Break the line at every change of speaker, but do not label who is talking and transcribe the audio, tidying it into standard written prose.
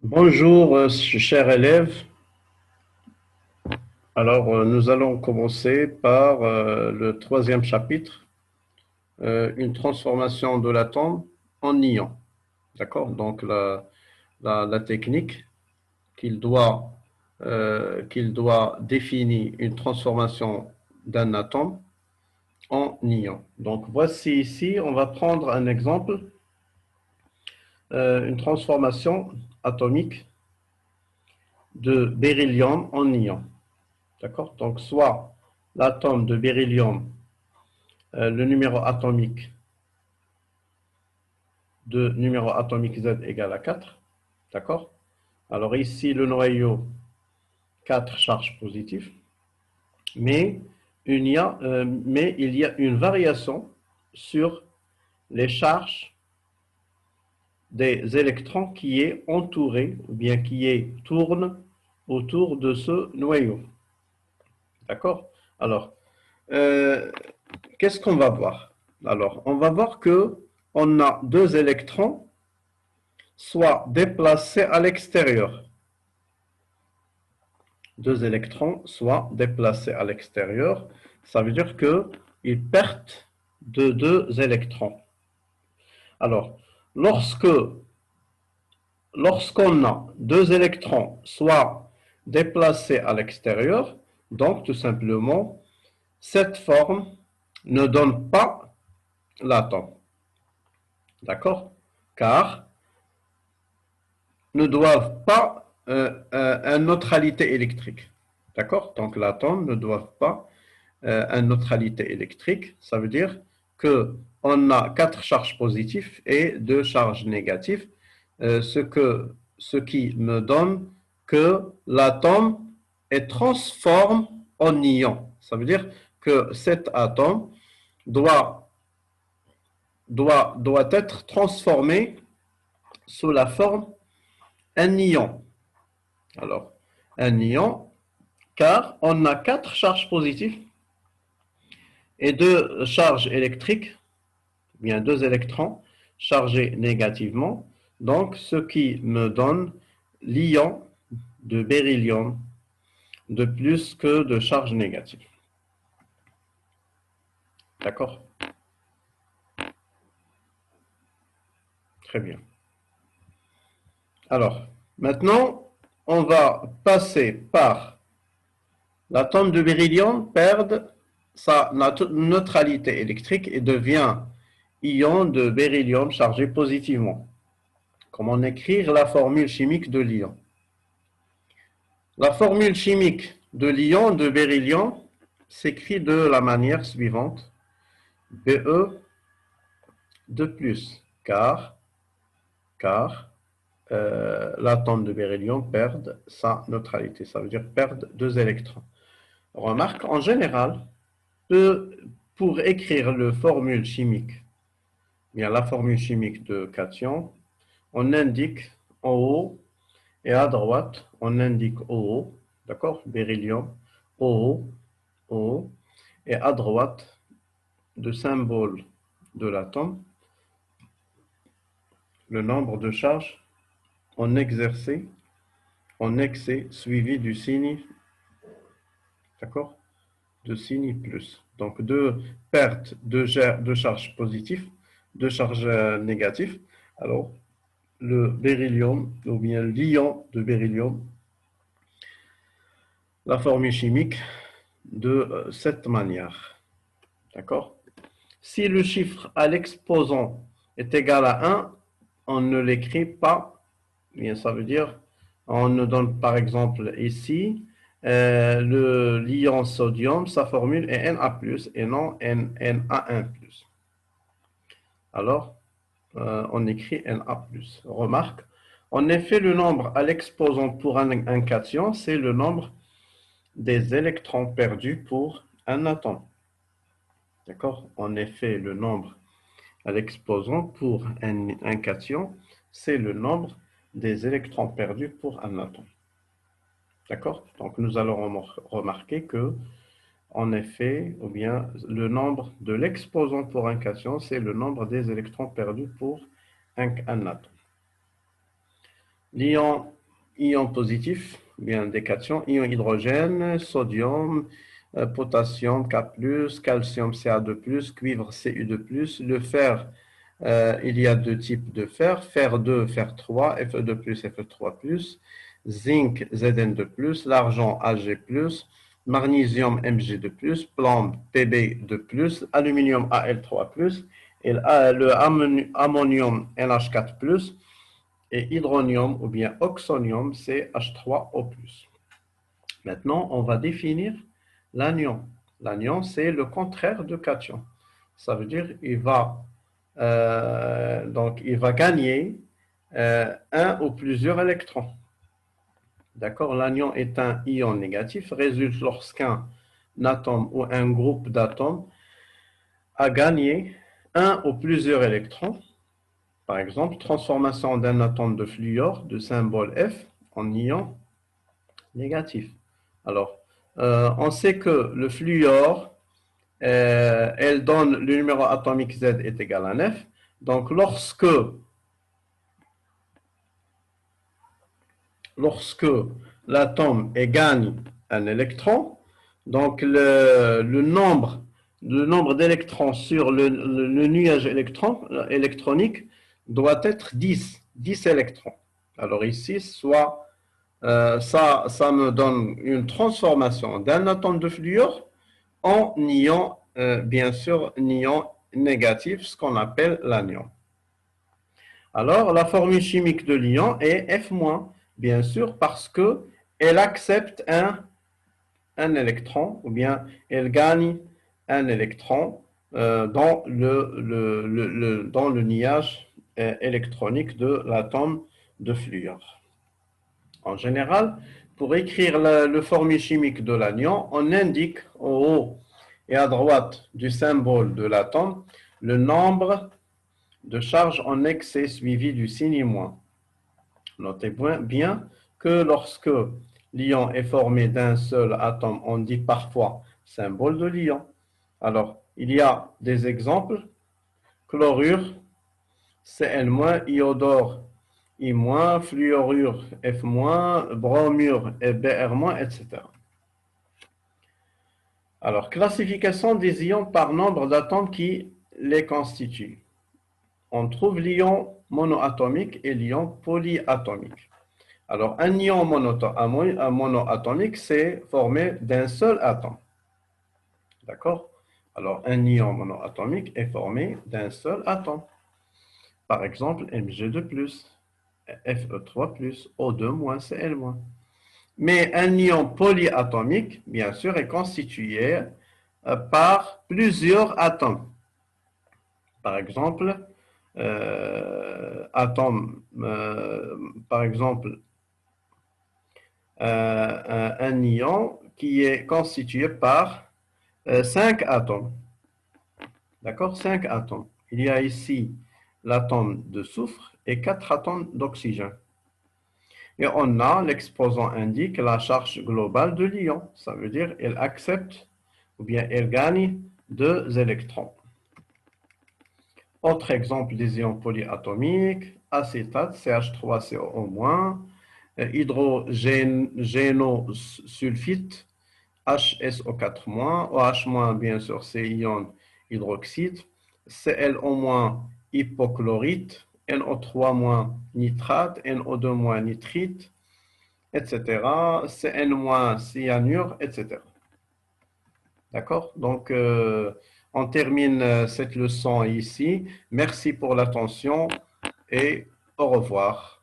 Bonjour, chers élèves. Alors, nous allons commencer par le troisième chapitre, une transformation de l'atome en ion. D'accord? Donc, la technique qu'il doit, qu'il doit définir une transformation d'un atome en ion. Donc, voici ici, on va prendre un exemple, une transformation atomique de beryllium en ion. D'accord? Donc, soit l'atome de beryllium, le numéro atomique de numéro atomique Z égale à 4. D'accord? Alors, ici, le noyau, 4 charges positives. Mais il y a une variation sur les charges des électrons qui est entouré ou bien tourne autour de ce noyau. D'accord? Alors, euh, qu'est-ce qu'on va voir? Alors, on va voir que on a deux électrons soit déplacés à l'extérieur. Deux électrons soit déplacés à l'extérieur. Ça veut dire qu'ils perdent de deux électrons. Alors, lorsque lorsqu'on a deux électrons soit déplacés à l'extérieur, donc tout simplement, cette forme ne donne pas l'atome. D'accord? Car ne doivent pas une neutralité électrique. D'accord? Donc l'atome ne doit pas une neutralité électrique. Ça veut dire qu'on a quatre charges positives et deux charges négatives, ce qui me donne que l'atome est transforme en ion. Ça veut dire que cet atome doit, doit être transformé sous la forme un ion. Alors, un ion, car on a quatre charges positives et deux charges électriques, bien deux électrons chargés négativement, donc ce qui me donne l'ion de beryllium de plus que de charges négatives. D'accord? Très bien. Alors, maintenant, on va passer par l'atome de beryllium perd sa neutralité électrique et devient ion de beryllium chargé positivement. Comment écrire la formule chimique de l'ion? La formule chimique de l'ion de beryllium s'écrit de la manière suivante. Be de plus, car l'atome de beryllium perd sa neutralité. Ça veut dire perdre deux électrons. Remarque, en général, pour écrire la formule chimique, bien la formule chimique de cation, on indique en haut et à droite, on indique OO, d'accord? Beryllium, OO, OO, et à droite, le symbole de l'atome, le nombre de charges en exercé, en excès, suivi du signe, d'accord? De signe plus. Donc, deux pertes de charges positives, de charges négatives. Alors, le beryllium, ou bien l'ion de beryllium, la formule chimique de cette manière. D'accord? Si le chiffre à l'exposant est égal à 1, on ne l'écrit pas. Bien, ça veut dire, on nous donne par exemple ici, l'ion sodium, sa formule est Na+, et non Na1+. Alors, on écrit Na+. Remarque, en effet, le nombre à l'exposant pour un cation, c'est le nombre des électrons perdus pour un atome. D'accord? En effet, le nombre à l'exposant pour un cation, c'est le nombre des électrons perdus pour un atome. D'accord? Donc, nous allons remarquer que, en effet, ou bien, le nombre de l'exposant pour un cation, c'est le nombre des électrons perdus pour un atome. L'ion ions positifs, bien des cations, ions hydrogène, sodium, potassium K+, calcium Ca2+, cuivre Cu2+, le fer, il y a deux types de fer, fer2, fer3, Fe2+, Fe3+, zinc Zn2+, l'argent Ag+, magnésium Mg2+, plomb Pb2+, aluminium Al3+, et le ammonium NH4+, et hydronium ou bien oxonium CH3O+. Maintenant, on va définir l'anion. L'anion, c'est le contraire de cation. Ça veut dire qu'il va, il va gagner un ou plusieurs électrons. D'accord? L'anion est un ion négatif, résulte lorsqu'un atome ou un groupe d'atomes a gagné un ou plusieurs électrons. Par exemple, transformation d'un atome de fluor de symbole F en ion négatif. Alors, on sait que le fluor, elle donne le numéro atomique Z est égal à 9. Donc, lorsque l'atome gagne un électron, donc le nombre d'électrons sur le nuage électronique doit être 10 électrons. Alors ici, soit ça me donne une transformation d'un atome de fluor en ion, bien sûr, ion négatif, ce qu'on appelle l'anion. Alors, la formule chimique de l'ion est F-, bien sûr, parce qu'elle accepte un électron, ou bien elle gagne un électron dans le nuage électronique de l'atome de fluor. En général, pour écrire le formule chimique de l'anion, on indique en haut et à droite du symbole de l'atome le nombre de charges en excès suivi du signe moins. Notez bien que lorsque l'ion est formé d'un seul atome, on dit parfois symbole de l'ion. Alors, il y a des exemples: chlorure, Cl-, iodore, I-, fluorure, F-, bromure, Br-, etc. Alors, classification des ions par nombre d'atomes qui les constituent. On trouve l'ion monoatomique et l'ion polyatomique. Alors, un ion monoatomique, c'est formé d'un seul atome. D'accord? Alors, un ion monoatomique est formé d'un seul atome. Par exemple, Mg2+, Fe3+, O2-, Cl-. Mais un ion polyatomique, bien sûr, est constitué par plusieurs atomes. Par exemple, un ion qui est constitué par 5 atomes. D'accord? 5 atomes. Il y a ici l'atome de soufre et 4 atomes d'oxygène. Et on a, l'exposant indique la charge globale de l'ion. Ça veut dire qu'elle accepte ou bien elle gagne 2 électrons. Autre exemple des ions polyatomiques: acétate, CH3COO-, hydrogénosulfite, HSO4-, OH-, bien sûr, c'est ion hydroxyde, ClO-, hypochlorite, NO3-, nitrate, NO2-, nitrite, etc., Cn-, cyanure, etc. D'accord? Donc, on termine cette leçon ici. Merci pour l'attention et au revoir.